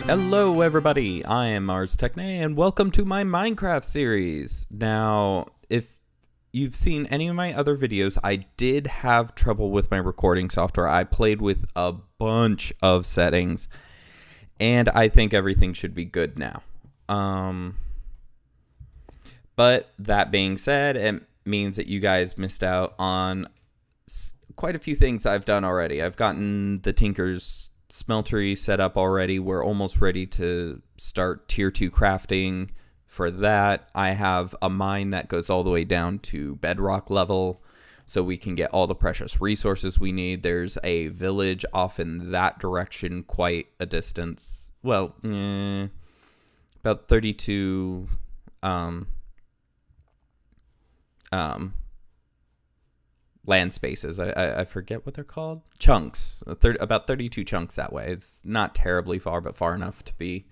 Hello everybody, I am Ars Techne and welcome to my Minecraft series. Now, if you've seen any of my other videos, I did have trouble with my recording software. I played with a bunch of settings and I think everything should be good now. But that being said, it means that you guys missed out on quite a few things I've done already. I've gotten the Tinker's smeltery set up already. We're almost ready to start tier 2 crafting for that. I have a mine that goes all the way down to bedrock level so we can get all the precious resources we need. There's a village off in that direction, quite a distance. Well, about 32 land spaces. I forget what they're called. Chunks. About 32 chunks that way. It's not terribly far, but far enough to be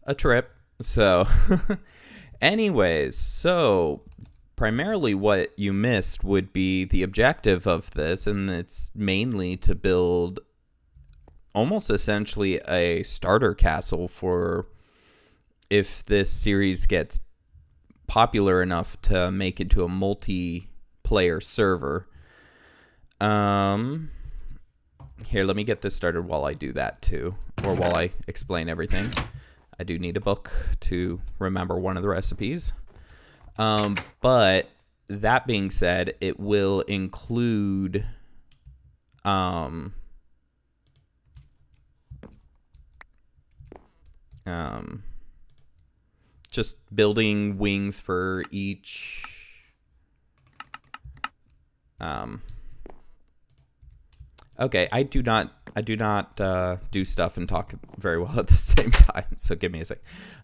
a trip. So, anyways, so primarily what you missed would be the objective of this, and it's mainly to build almost essentially a starter castle for if this series gets popular enough to make it to a multiplayer server. Here, let me get this started while I do that too, or while I explain everything. I do need a book to remember one of the recipes. But that being said, it will include just building wings for each okay, I do not do stuff and talk very well at the same time, so give me a sec.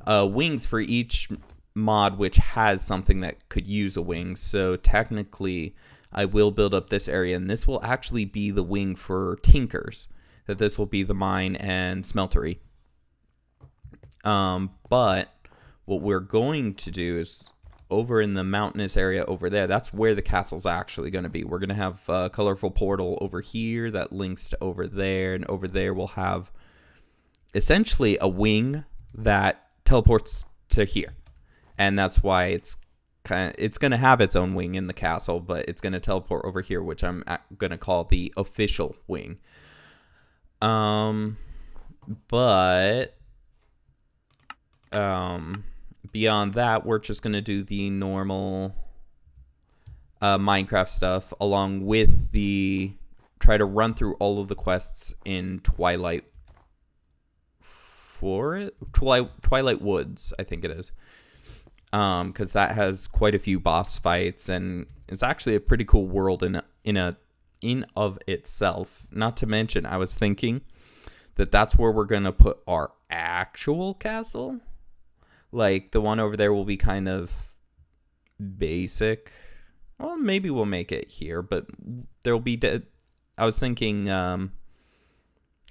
Wings for each mod which has something that could use a wing. So technically I will build up this area, and this will actually be the wing for Tinkers. That this will be the mine and smeltery. But what we're going to do is over in the mountainous area over there, that's where the castle's actually going to be. We're going to have a colorful portal over here that links to over there, and over there we'll have essentially a wing that teleports to here. And that's why it's going to have its own wing in the castle, but it's going to teleport over here, which I'm going to call the official wing. Beyond that, we're just going to do the normal Minecraft stuff, along with try to run through all of the quests in Twilight Forest, Twilight Woods, I think it is. Because that has quite a few boss fights, and it's actually a pretty cool world in of itself. Not to mention, I was thinking that that's where we're going to put our actual castle. Like, the one over there will be kind of basic. Well, maybe we'll make it here, but there'll be... I was thinking...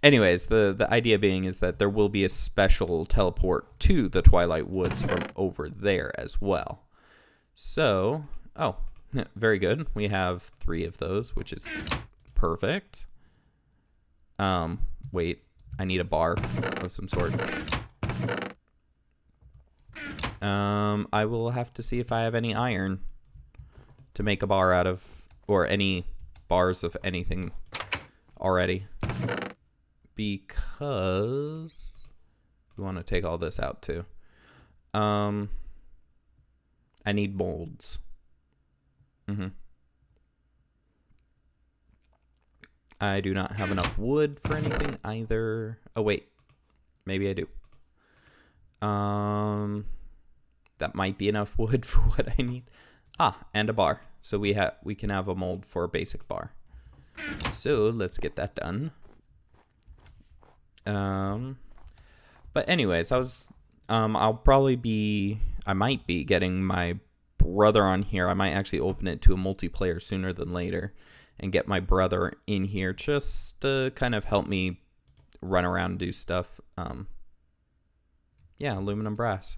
anyways, the idea being is that there will be a special teleport to the Twilight Woods from over there as well. So... Oh, very good. We have 3 of those, which is perfect. Wait. I need a bar of some sort. I will have to see if I have any iron to make a bar out of, or any bars of anything already. Because we want to take all this out too. I need molds. I do not have enough wood for anything either. Oh wait, maybe I do. That might be enough wood for what I need. And a bar. So we can have a mold for a basic bar. So let's get that done. But anyways, I might be getting my brother on here. I might actually open it to a multiplayer sooner than later and get my brother in here just to kind of help me run around and do stuff. Yeah, aluminum brass.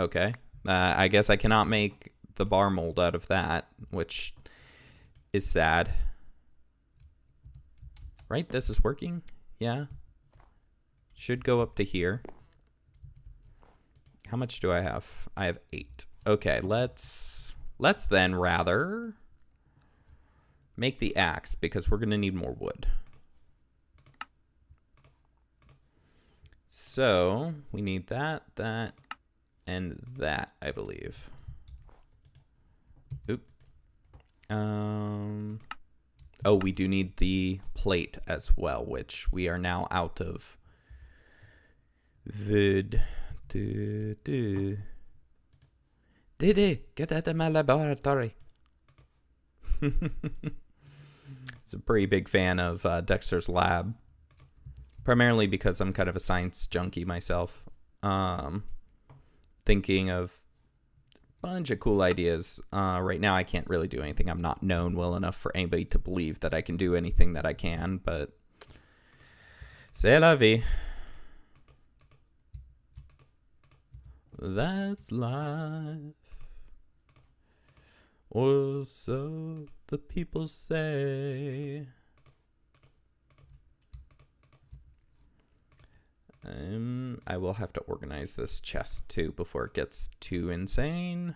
Okay. I guess I cannot make the bar mold out of that, which is sad. right? This is working. Yeah. Should go up to here. How much do I have? I have 8. Okay, let's then rather make the axe because we're going to need more wood. So we need that, and that, I believe. Oop. Oh, we do need the plate as well, which we are now out of. Wood. Didi, get out of my laboratory. It's a pretty big fan of Dexter's Lab. Primarily because I'm kind of a science junkie myself. Thinking of a bunch of cool ideas. Right now I can't really do anything. I'm not known well enough for anybody to believe that I can do anything that I can, but c'est la vie. That's life. Or so the people say. I will have to organize this chest too before it gets too insane.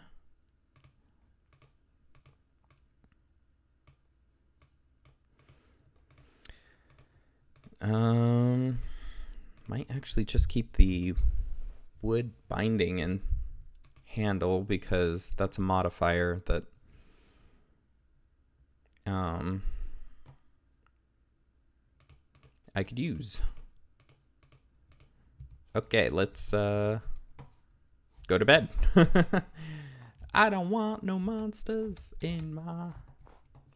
Might actually just keep the wood binding and handle because that's a modifier that I could use. Okay, let's go to bed. I don't want no monsters in my,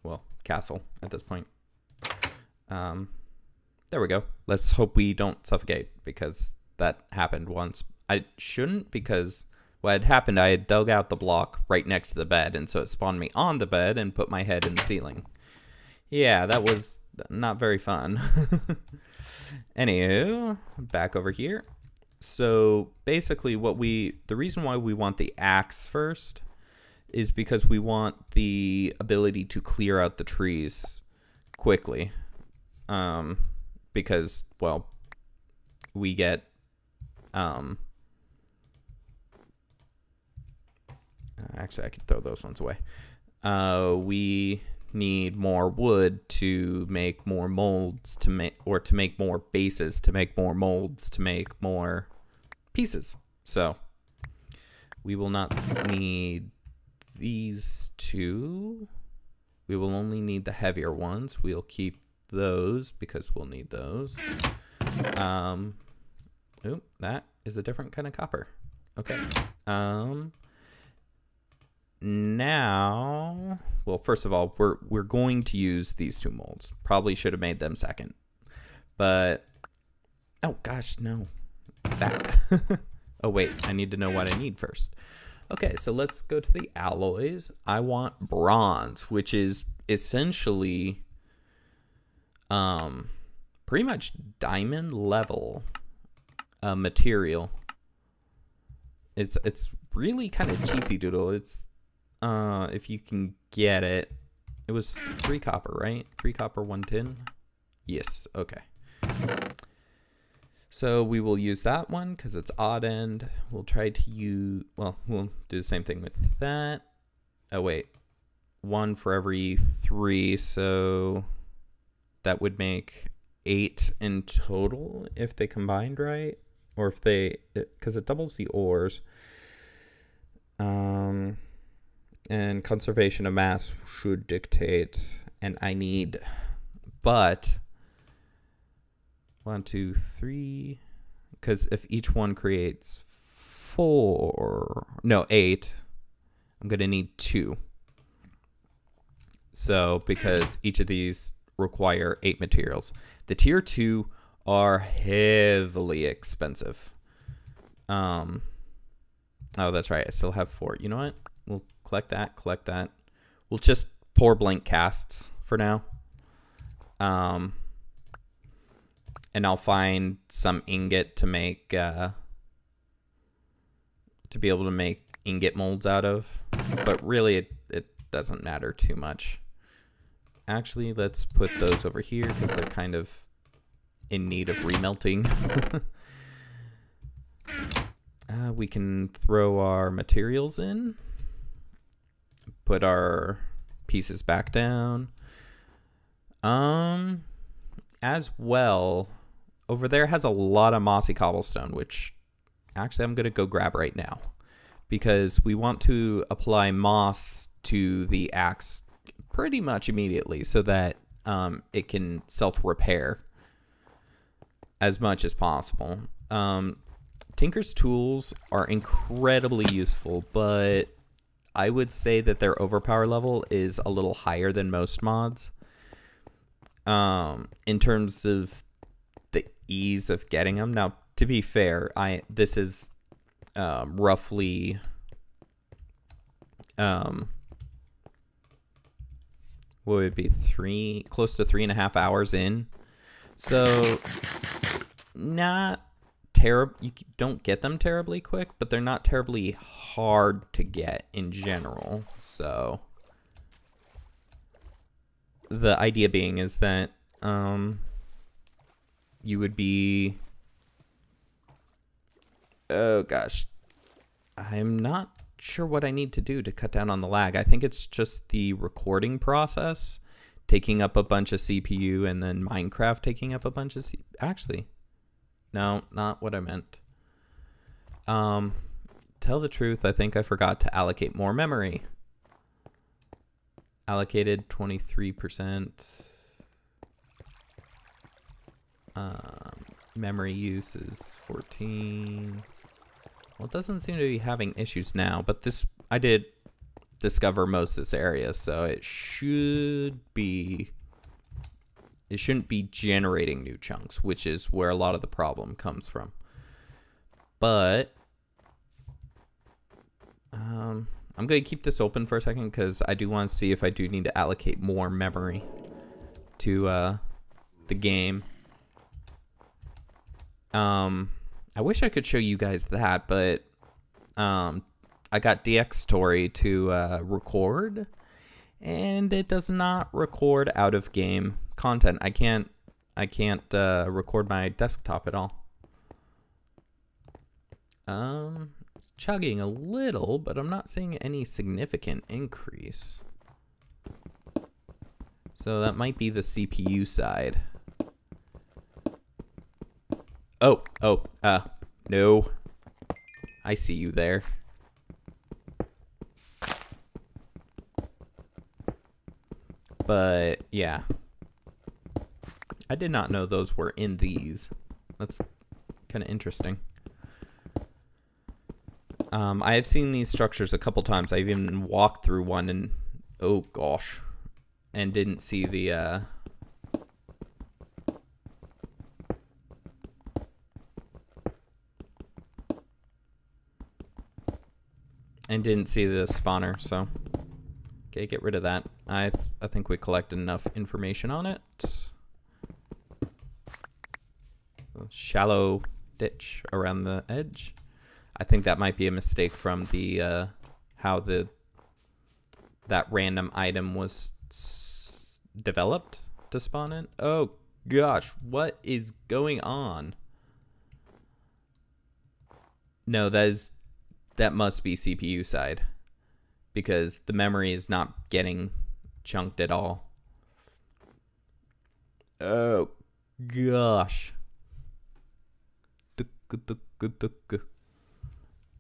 well, castle at this point. There we go. Let's hope we don't suffocate because that happened once. I shouldn't because what had happened, I had dug out the block right next to the bed, and so it spawned me on the bed and put my head in the ceiling. Yeah, that was not very fun. Anywho, back over here. So basically the reason why we want the axe first is because we want the ability to clear out the trees quickly. Because, well, we get, actually I could throw those ones away. We need more wood to make more molds to make more bases, to make more molds, to make more pieces. So we will not need these two. We will only need the heavier ones. We'll keep those because we'll need those. Ooh, that is a different kind of copper. Okay. Now, well, first of all, we're going to use these two molds. Probably should have made them second. But oh gosh, no. That. Oh wait, I need to know what I need first. Okay, so let's go to the alloys. I want bronze, which is essentially pretty much diamond level material. It's really kind of cheesy doodle. It's if you can get it. It was 3 copper, right? 3 copper, 1 tin. Yes, okay. So we will use that one because it's odd end. We'll try to use, well, we'll do the same thing with that. Oh wait, 1 for every 3, so that would make 8 in total if they combined, right? Or if they, because it doubles the ores. And conservation of mass should dictate, and I need, but 1, 2, 3, because if each one creates 8, I'm gonna need 2. So because each of these require 8 materials, the tier 2 are heavily expensive. Oh, that's right. I still have 4. You know what? We'll collect that. We'll just pour blank casts for now. And I'll find some ingot to make, to be able to make ingot molds out of. But really, it doesn't matter too much. Actually, let's put those over here because they're kind of in need of remelting. We can throw our materials in, put our pieces back down. As well, over there has a lot of mossy cobblestone, which actually I'm going to go grab right now because we want to apply moss to the axe pretty much immediately so that it can self-repair as much as possible. Tinker's tools are incredibly useful, but I would say that their overpower level is a little higher than most mods. In terms of the ease of getting them. Now, to be fair, this is roughly what would it be, close to 3.5 hours in. So not terrible. You don't get them terribly quick, but they're not terribly hard to get in general. So the idea being is that you would be, oh gosh, I'm not sure what I need to do to cut down on the lag. I think it's just the recording process taking up a bunch of CPU and then Minecraft taking up a bunch of actually, no, not what I meant. Tell the truth, I think I forgot to allocate more memory. Allocated 23%. Memory use is 14. Well, it doesn't seem to be having issues now, but I did discover most of this area, so it shouldn't be generating new chunks, which is where a lot of the problem comes from. But I'm going to keep this open for a second because I do want to see if I do need to allocate more memory to the game. I wish I could show you guys that, but I got DX Story to record, and it does not record out of game content. I can't record my desktop at all. It's chugging a little, but I'm not seeing any significant increase. So that might be the CPU side. No. I see you there. But, yeah. I did not know those were in these. That's kind of interesting. I have seen these structures a couple times. I've even walked through one and, oh gosh, and didn't see the, spawner, so okay, get rid of that. I think we collected enough information on it. A shallow ditch around the edge. I think that might be a mistake from the how that random item was developed to spawn in. Oh gosh, what is going on? No, that must be CPU side, because the memory is not getting chunked at all. Oh gosh.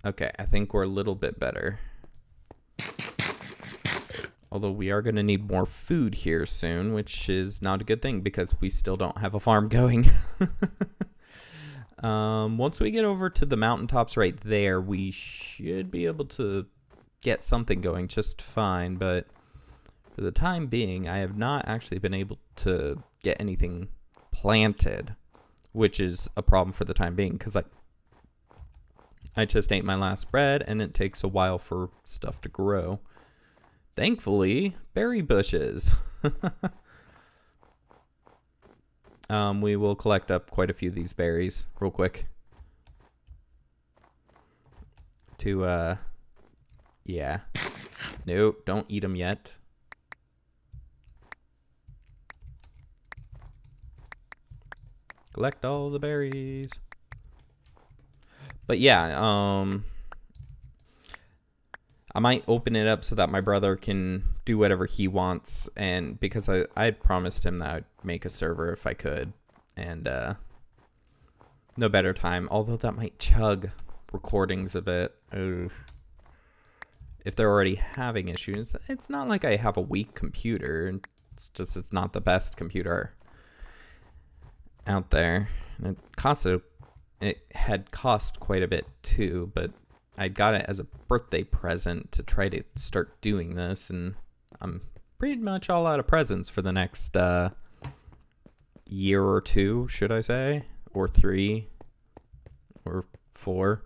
Okay, I think we're a little bit better. Although we are going to need more food here soon, which is not a good thing because we still don't have a farm going. Once we get over to the mountaintops right there, we should be able to get something going just fine. But for the time being, I have not actually been able to get anything planted, which is a problem for the time being because I just ate my last bread and it takes a while for stuff to grow. Thankfully, berry bushes. We will collect up quite a few of these berries real quick. Yeah. Nope, don't eat them yet. Collect all the berries. But yeah, I might open it up so that my brother can do whatever he wants, and because I had promised him that I'd make a server if I could, and no better time, although that might chug recordings a bit. Ugh. If they're already having issues, it's not like I have a weak computer, it's just it's not the best computer out there. And it had cost quite a bit too, but I got it as a birthday present to try to start doing this, and I'm pretty much all out of presents for the next year or two, should I say, or 3 or 4.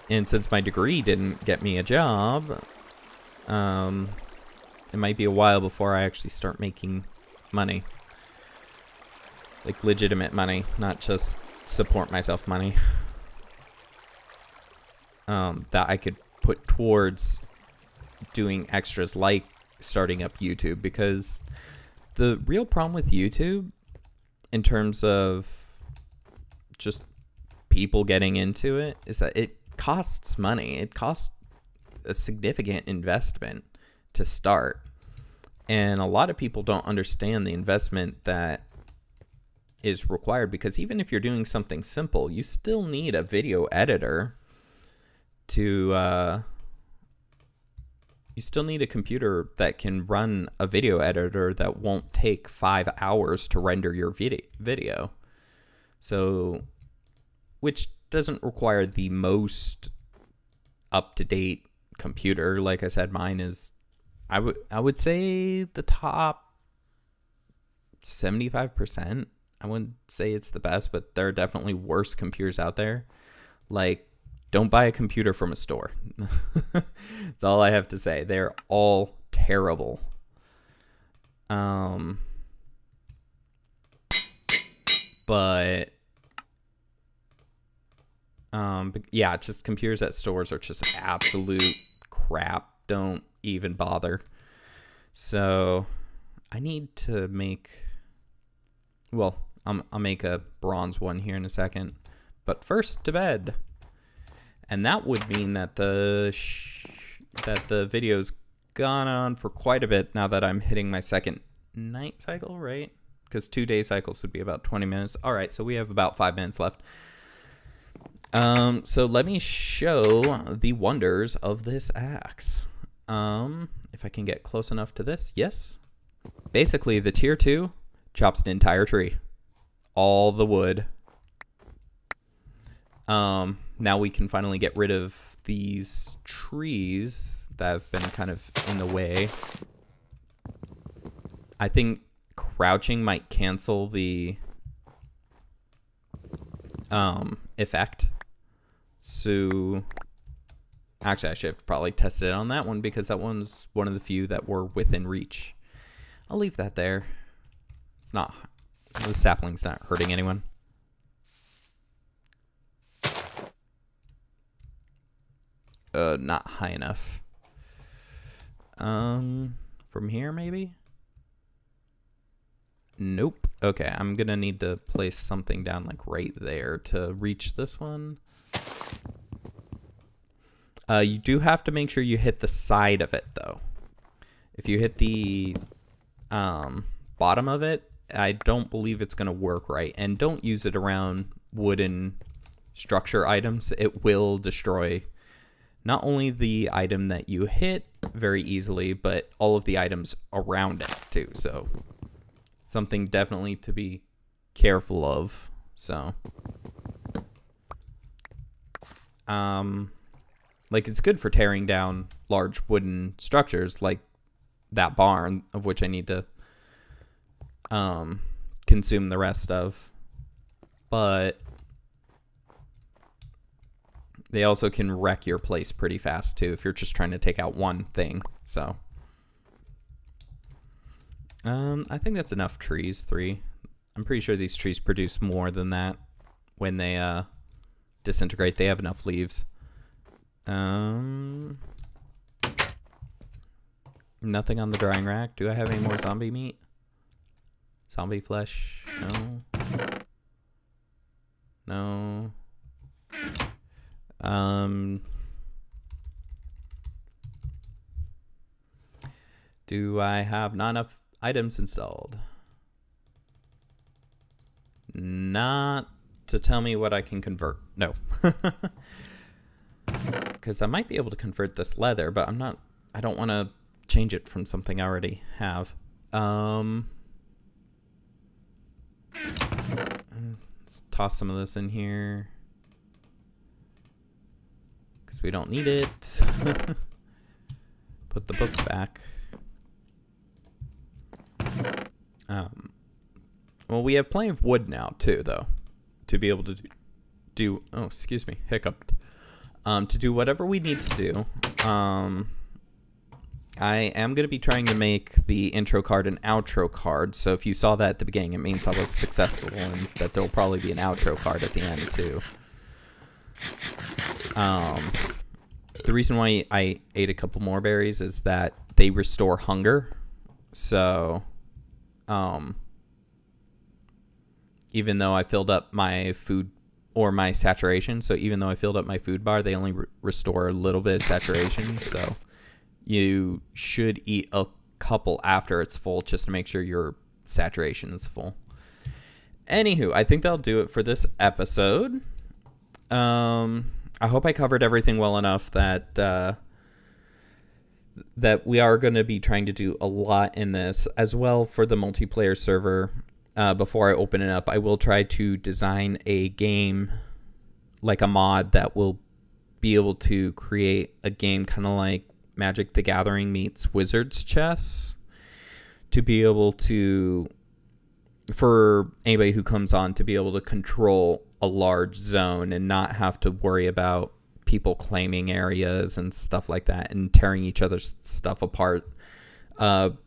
And since my degree didn't get me a job, it might be a while before I actually start making money. Like legitimate money, not just support myself money. That I could put towards doing extras like starting up YouTube, because the real problem with YouTube in terms of just people getting into it is that it costs money. It costs a significant investment to start. And a lot of people don't understand the investment that is required, because even if you're doing something simple, you still need a video editor to you still need a computer that can run a video editor that won't take 5 hours to render your video. So, which doesn't require the most up-to-date computer. Like I said, mine is, I would say the top 75%. I wouldn't say it's the best, but there are definitely worse computers out there. Like, don't buy a computer from a store. That's all I have to say. They're all terrible. But yeah, just computers at stores are just absolute crap. Don't even bother. So I need to make, well, I'll make a bronze one here in a second, but first to bed. And that would mean that the video's gone on for quite a bit now that I'm hitting my second night cycle, right? Because 2-day cycles would be about 20 minutes. All right, so we have about 5 minutes left. So let me show the wonders of this axe. If I can get close enough to this, yes. Basically, the tier 2 chops an entire tree. All the wood. Now we can finally get rid of these trees that have been kind of in the way. I think crouching might cancel the effect. So actually I should have probably tested it on that one, because that one's one of the few that were within reach. I'll leave that there. It's not, the sapling's not hurting anyone. Not high enough. From here maybe? Nope. Okay, I'm gonna need to place something down like right there to reach this one. You do have to make sure you hit the side of it though. If you hit the bottom of it, I don't believe it's gonna work right. And don't use it around wooden structure items. It will destroy not only the item that you hit very easily, but all of the items around it too. So something definitely to be careful of. So like it's good for tearing down large wooden structures like that barn, of which I need to consume the rest of, but they also can wreck your place pretty fast too if you're just trying to take out one thing. So I think that's enough trees, 3. I'm pretty sure these trees produce more than that when they disintegrate. They have enough leaves. Nothing on the drying rack. Do I have any more zombie meat? Zombie flesh. No. Do I have not enough items installed? Not to tell me what I can convert. No. Because I might be able to convert this leather, but I don't want to change it from something I already have. Let's toss some of this in here because we don't need it. Put the book back. Well, we have plenty of wood now too, though, to be able to do. Oh, excuse me, hiccuped. To do whatever we need to do. I am going to be trying to make the intro card and outro card. So if you saw that at the beginning, it means I was successful, and that there'll probably be an outro card at the end too. The reason why I ate a couple more berries is that they restore hunger. So, even though I filled up my food or my saturation, so even though I filled up my food bar, they only restore a little bit of saturation. So you should eat a couple after it's full just to make sure your saturation is full. Anywho, I think that'll do it for this episode. I hope I covered everything well enough that that we are going to be trying to do a lot in this as well for the multiplayer server. Before I open it up, I will try to design a game, like a mod that will be able to create a game kind of like Magic the Gathering meets Wizard's Chess, to be able to, for anybody who comes on, to be able to control a large zone and not have to worry about people claiming areas and stuff like that and tearing each other's stuff apart,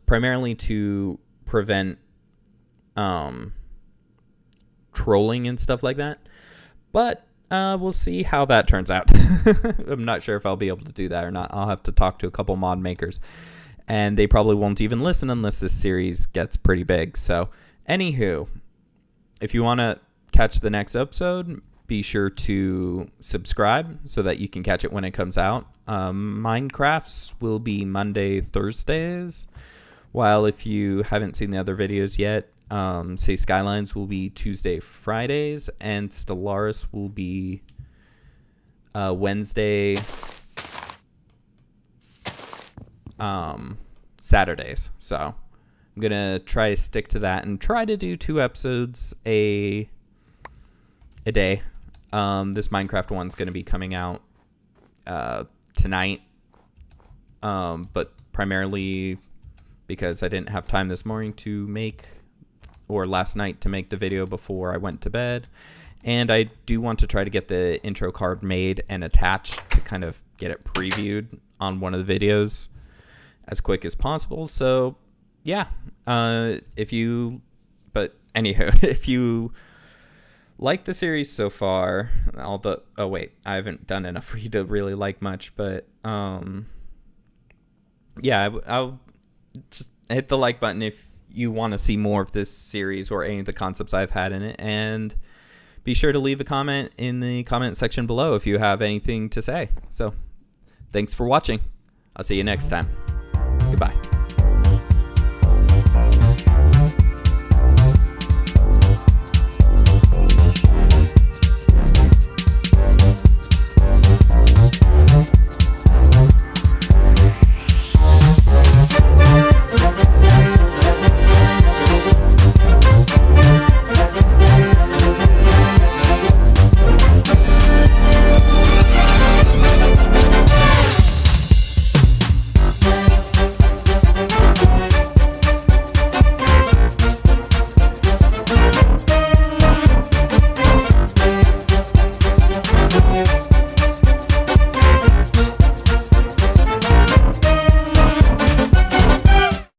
primarily to prevent trolling and stuff like that. But we'll see how that turns out. I'm not sure if I'll be able to do that or not. I'll have to talk to a couple mod makers, and they probably won't even listen unless this series gets pretty big. So anywho, if you want to catch the next episode, be sure to subscribe so that you can catch it when it comes out. Minecrafts will be Monday, Thursdays, while if you haven't seen the other videos yet, Cities Skylines will be Tuesday, Fridays, and Stellaris will be Wednesday, Saturdays. So I'm going to try to stick to that and try to do 2 episodes a day. This Minecraft one's going to be coming out tonight, but primarily because I didn't have time this morning to make, or last night to make the video before I went to bed. And I do want to try to get the intro card made and attached to kind of get it previewed on one of the videos as quick as possible. So yeah, if you like the series so far, oh wait, I haven't done enough for you to really like much, but yeah, I'll just hit the like button if you want to see more of this series or any of the concepts I've had in it, and be sure to leave a comment in the comment section below if you have anything to say. So thanks for watching. I'll see you next time. Goodbye.